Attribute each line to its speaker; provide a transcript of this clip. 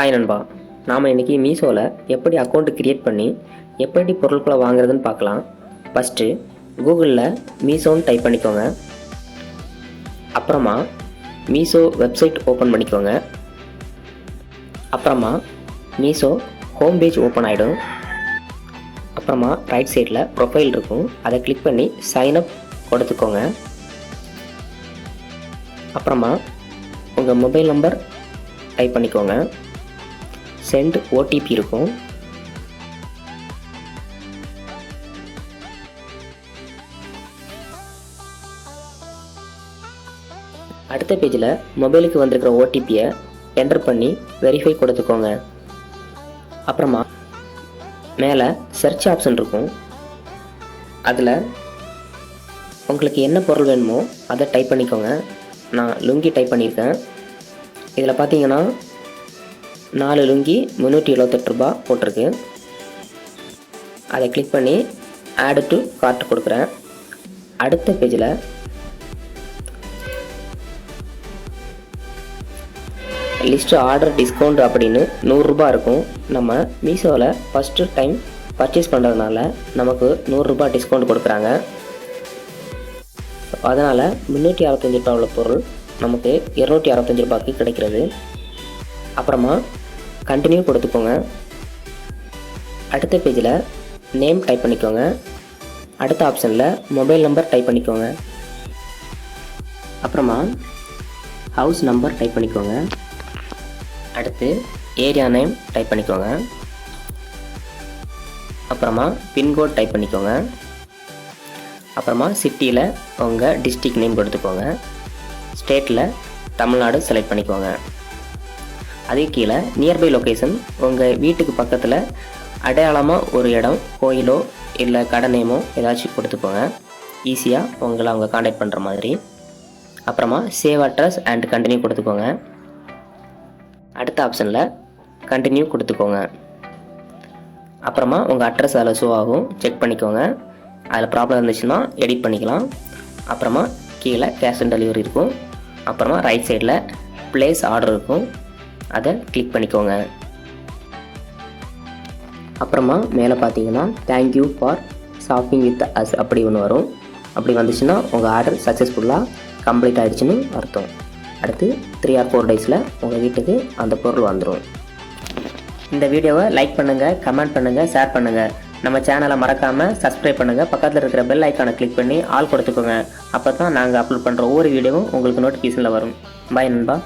Speaker 1: Hi நண்பா, நாம் இன்றைக்கி மீஷோவில் எப்படி அக்கௌண்ட் க்ரியேட் பண்ணி எப்படி பொருட்களை வாங்குறதுன்னு பார்க்கலாம். ஃபஸ்ட்டு கூகுளில் மீஷோன்னு டைப் பண்ணிக்கோங்க. அப்புறமா மீஷோ வெப்சைட் ஓப்பன் பண்ணிக்கோங்க. அப்புறமா மீஷோ ஹோம் பேஜ் ஓப்பன் ஆகிடும். அப்புறமா ரைட் சைடில் ப்ரொஃபைல் இருக்கும், அதை கிளிக் பண்ணி சைன்அப் கொடுத்துக்கோங்க. அப்புறமா உங்கள் மொபைல் நம்பர் டைப் பண்ணிக்கோங்க. சென்ட் ஓடிபி இருக்கும். அடுத்த பேஜில் மொபைலுக்கு வந்திருக்கிற ஓடிபியை என்டர் பண்ணி வெரிஃபை கொடுத்துக்கோங்க. அப்புறமா மேலே சர்ச் ஆப்ஷன் இருக்கும், அதில் உங்களுக்கு என்ன பொருள் வேணுமோ அதை டைப் பண்ணிக்கோங்க. நான் லுங்கி டைப் பண்ணியிருக்கேன். இதில் பார்த்தீங்கன்னா 4 லுங்கி 378 ரூபா போட்டிருக்கு. அதை கிளிக் பண்ணி ஆட் டு கார்ட் கொடுக்குறேன். அடுத்த பேஜில் லிஸ்ட் ஆர்டர் டிஸ்கவுண்ட் அப்படின்னு 100 ரூபா இருக்கும். நம்ம மீஷோவில் ஃபஸ்ட்டு டைம் பர்ச்சேஸ் பண்ணுறதுனால நமக்கு 100 ரூபா டிஸ்கவுண்ட் கொடுக்குறாங்க. அதனால் 365 ரூபா உள்ள பொருள் நமக்கு 265 ரூபாய்க்கு கிடைக்கிறது. அப்புறமா கண்டினியூ கொடுத்துக்கோங்க. அடுத்த பேஜில் நேம் டைப் பண்ணிக்கோங்க. அடுத்த ஆப்ஷனில் மொபைல் நம்பர் டைப் பண்ணிக்கோங்க. அப்புறமா ஹவுஸ் நம்பர் டைப் பண்ணிக்கோங்க. அடுத்து ஏரியா நேம் டைப் பண்ணிக்கோங்க. அப்புறமா பின்கோட் டைப் பண்ணிக்கோங்க. அப்புறமா சிட்டியில் உங்கள் டிஸ்ட்ரிக்ட் நேம் கொடுத்துக்கோங்க. ஸ்டேட்டில் தமிழ்நாடு செலக்ட் பண்ணிக்கோங்க. அதே கீழே நியர்பை லொக்கேஷன், உங்கள் வீட்டுக்கு பக்கத்தில் அடையாளமாக ஒரு இடம், கோயிலோ இல்லை கடை நேமோ ஏதாச்சும் கொடுத்துக்கோங்க, ஈஸியாக உங்களை அவங்க காண்டாக்ட் பண்ணுற மாதிரி. அப்புறமா சேவ் அட்ரஸ் அண்ட் கண்டினியூ கொடுத்துக்கோங்க. அடுத்த ஆப்ஷனில் கண்டினியூ கொடுத்துக்கோங்க. அப்புறமா உங்கள் அட்ரஸ் அதில் ஷோ ஆகும், செக் பண்ணிக்கோங்க. அதில் ப்ராப்ளம் இருந்துச்சுன்னா எடிட் பண்ணிக்கலாம். அப்புறமா கீழே கேஷ் ஆன் டெலிவரி இருக்கும். அப்புறமா ரைட் சைடில் ப்ளேஸ் ஆர்டர் இருக்கும், அதை கிளிக் பண்ணிக்கோங்க. அப்புறமா மேலே பார்த்தீங்கன்னா thank you for shopping with us அப்படி ஒன்று வரும். அப்படி வந்துச்சுன்னா உங்கள் ஆர்டர் சக்ஸஸ்ஃபுல்லாக கம்ப்ளீட் ஆகிடுச்சுன்னு அர்த்தம். அடுத்து 3 or 4 டேஸில் உங்கள் வீட்டுக்கு அந்த பொருள் வந்துடும். இந்த வீடியோவை லைக் பண்ணுங்கள், கமெண்ட் பண்ணுங்கள், ஷேர் பண்ணுங்கள். நம்ம சேனலை மறக்காமல் சப்ஸ்கிரைப் பண்ணுங்கள். பக்கத்தில் இருக்கிற பெல் ஐக்கானை கிளிக் பண்ணி ஆல் கொடுத்துக்கோங்க. அப்போ தான் நாங்கள் அப்லோட் பண்ணுற ஒவ்வொரு வீடியோவும் உங்களுக்கு நோட்டிஃபிகேஷனில் வரும். பாய் நண்பா.